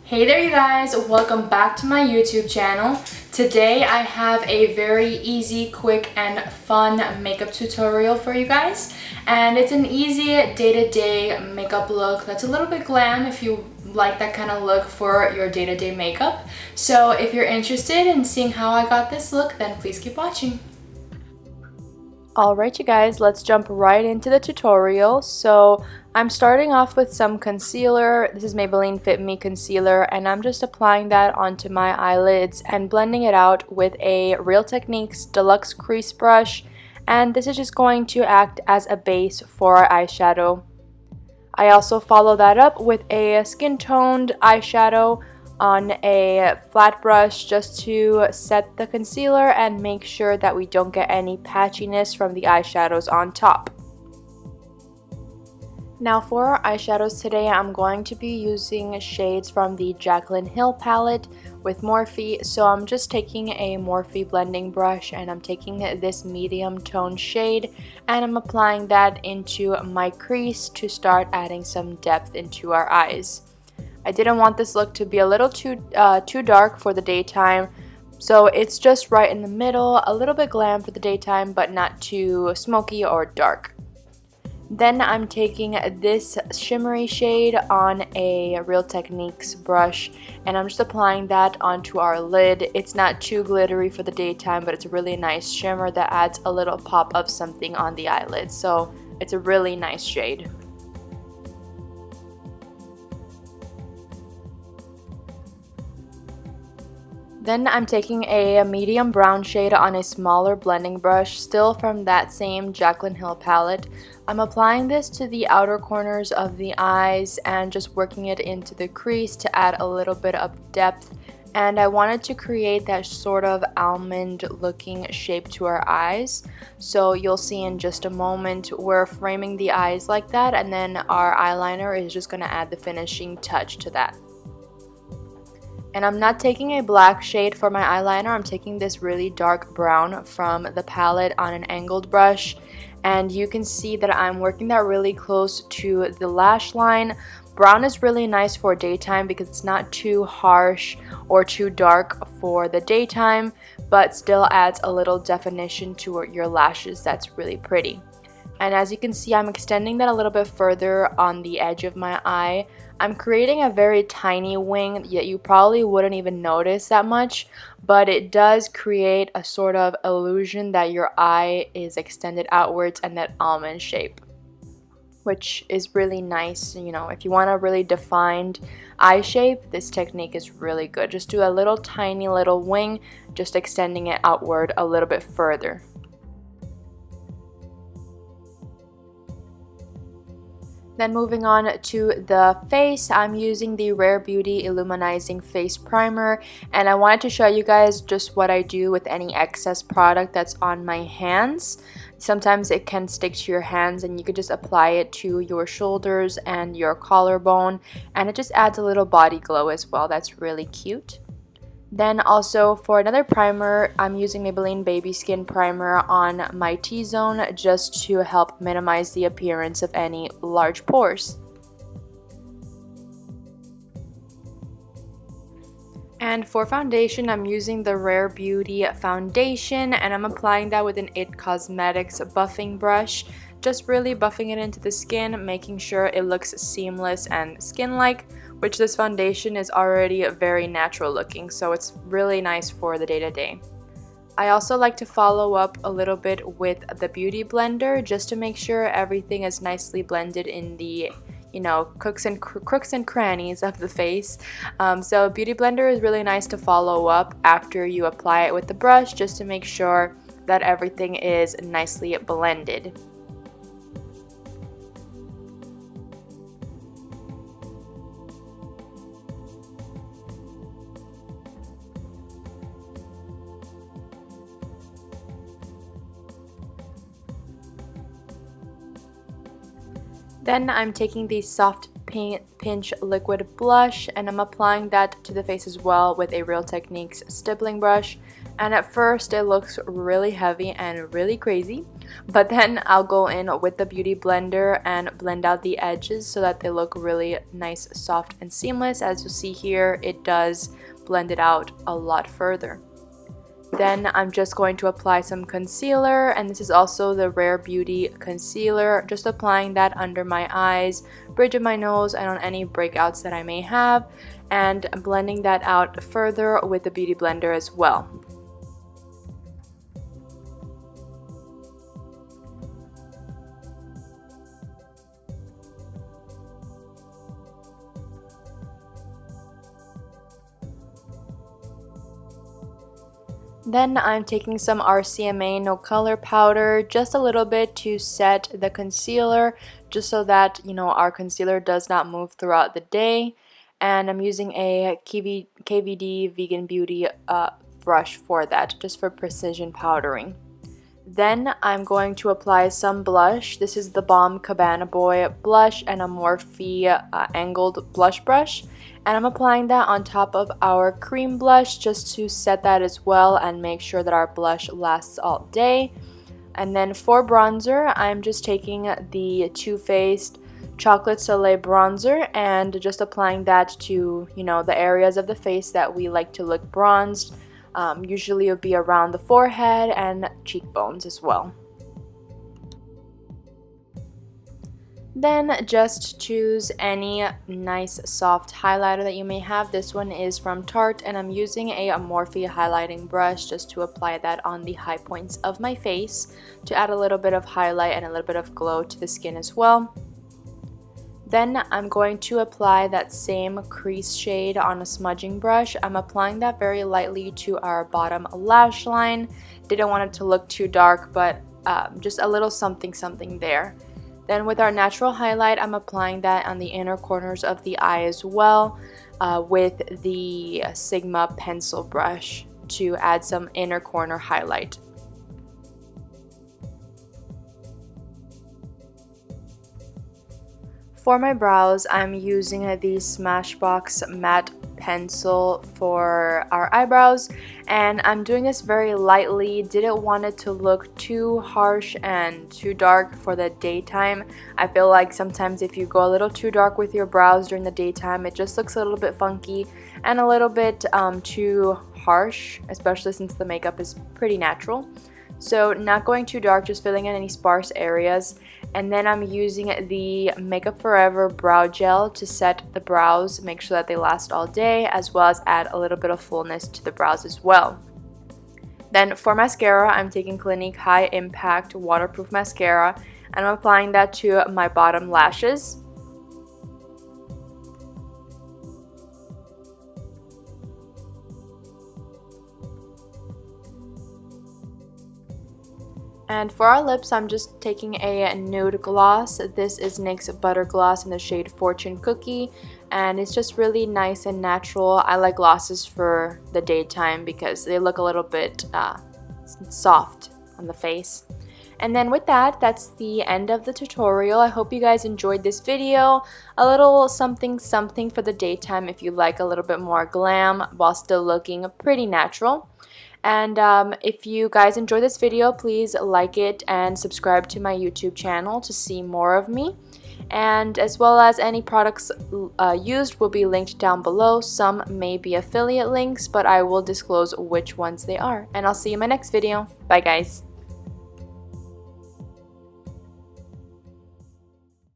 Hey there you guys, welcome back to my YouTube channel. Today I have a very easy, quick, and fun makeup tutorial for you guys. And it's an easy day-to-day makeup look that's a little bit glam if you like that kind of look for your day-to-day makeup. So if you're interested in seeing how I got this look, then please keep watching. Alright you guys, let's jump right into the tutorial. So I'm starting off with some concealer. This is Maybelline Fit Me concealer, and I'm just applying that onto my eyelids and blending it out with a Real Techniques Deluxe Crease Brush, and this is just going to act as a base for our eyeshadow. I also follow that up with a skin toned eyeshadow on a flat brush just to set the concealer and make sure that we don't get any patchiness from the eyeshadows on top. Now for our eyeshadows today, I'm going to be using shades from the Jaclyn Hill palette with Morphe. So I'm just taking a Morphe blending brush and I'm taking this medium tone shade and I'm applying that into my crease to start adding some depth into our eyes. I didn't want this look to be a little too dark for the daytime, so it's just right in the middle, a little bit glam for the daytime, but not too smoky or dark. Then I'm taking this shimmery shade on a Real Techniques brush, and I'm just applying that onto our lid. It's not too glittery for the daytime, but it's a really nice shimmer that adds a little pop of something on the eyelid, so it's a really nice shade. Then I'm taking a medium brown shade on a smaller blending brush, still from that same Jaclyn Hill palette. I'm applying this to the outer corners of the eyes and just working it into the crease to add a little bit of depth. And I wanted to create that sort of almond looking shape to our eyes. So you'll see in just a moment we're framing the eyes like that, and then our eyeliner is just going to add the finishing touch to that. And I'm not taking a black shade for my eyeliner, I'm taking this really dark brown from the palette on an angled brush. And you can see that I'm working that really close to the lash line. Brown is really nice for daytime because it's not too harsh or too dark for the daytime, but still adds a little definition to your lashes that's really pretty. And as you can see, I'm extending that a little bit further on the edge of my eye. I'm creating a very tiny wing that you probably wouldn't even notice that much, but it does create a sort of illusion that your eye is extended outwards and that almond shape, which is really nice. You know, if you want a really defined eye shape, this technique is really good. Just do a little tiny little wing, just extending it outward a little bit further. Then moving on to the face, I'm using the Rare Beauty Illuminizing Face Primer, and I wanted to show you guys just what I do with any excess product that's on my hands. Sometimes it can stick to your hands and you could just apply it to your shoulders and your collarbone, and it just adds a little body glow as well. That's really cute. Then also for another primer, I'm using Maybelline Baby Skin Primer on my T-zone just to help minimize the appearance of any large pores. And for foundation, I'm using the Rare Beauty foundation, and I'm applying that with an IT Cosmetics buffing brush. Just really buffing it into the skin, making sure it looks seamless and skin-like, which this foundation is already very natural looking, so it's really nice for the day-to-day. I also like to follow up a little bit with the Beauty Blender just to make sure everything is nicely blended in the crooks and crannies of the face. So Beauty Blender is really nice to follow up after you apply it with the brush just to make sure that everything is nicely blended. Then I'm taking the Soft Pinch Liquid Blush and I'm applying that to the face as well with a Real Techniques stippling brush. And at first it looks really heavy and really crazy, But then I'll go in with the Beauty Blender and blend out the edges so that they look really nice, soft, and seamless. As you'll see here, it does blend it out a lot further. Then I'm just going to apply some concealer, and this is also the Rare Beauty concealer. Just applying that under my eyes, bridge of my nose, and on any breakouts that I may have, and blending that out further with the Beauty Blender as well. Then I'm taking some RCMA No Color powder, just a little bit to set the concealer, just so that, you know, our concealer does not move throughout the day. And I'm using a KVD Vegan Beauty brush for that, just for precision powdering. Then I'm going to apply some blush. This is the Balm Cabana Boy blush and a Morphe angled blush brush. And I'm applying that on top of our cream blush just to set that as well and make sure that our blush lasts all day. And then for bronzer, I'm just taking the Too Faced Chocolate Soleil bronzer and just applying that to, you know, the areas of the face that we like to look bronzed. Usually it would be around the forehead and cheekbones as well. Then just choose any nice soft highlighter that you may have. This one is from Tarte, and I'm using a Morphe highlighting brush just to apply that on the high points of my face to add a little bit of highlight and a little bit of glow to the skin as well. Then I'm going to apply that same crease shade on a smudging brush. I'm applying that very lightly to our bottom lash line. Didn't want it to look too dark, but just a little something there. Then with our natural highlight, I'm applying that on the inner corners of the eye as well with the Sigma pencil brush to add some inner corner highlight. For my brows, I'm using the Smashbox matte pencil for our eyebrows, and I'm doing this very lightly. Didn't want it to look too harsh and too dark for the daytime. I feel like sometimes if you go a little too dark with your brows during the daytime, it just looks a little bit funky and a little bit too harsh, especially since the makeup is pretty natural. So not going too dark, just filling in any sparse areas. And then I'm using the Makeup Forever brow gel to set the brows, make sure that they last all day, as well as add a little bit of fullness to the brows as well. Then for mascara, I'm taking Clinique High Impact Waterproof Mascara, and I'm applying that to my bottom lashes. And for our lips, I'm just taking a nude gloss. This is NYX Butter Gloss in the shade Fortune Cookie, and it's just really nice and natural. I like glosses for the daytime because they look a little bit soft on the face. And then with that, that's the end of the tutorial. I hope you guys enjoyed this video. A little something for the daytime if you like a little bit more glam while still looking pretty natural. And if you guys enjoy this video, please like it and subscribe to my YouTube channel to see more of me. And as well as any products used will be linked down below. Some may be affiliate links, but I will disclose which ones they are. And I'll see you in my next video. Bye guys.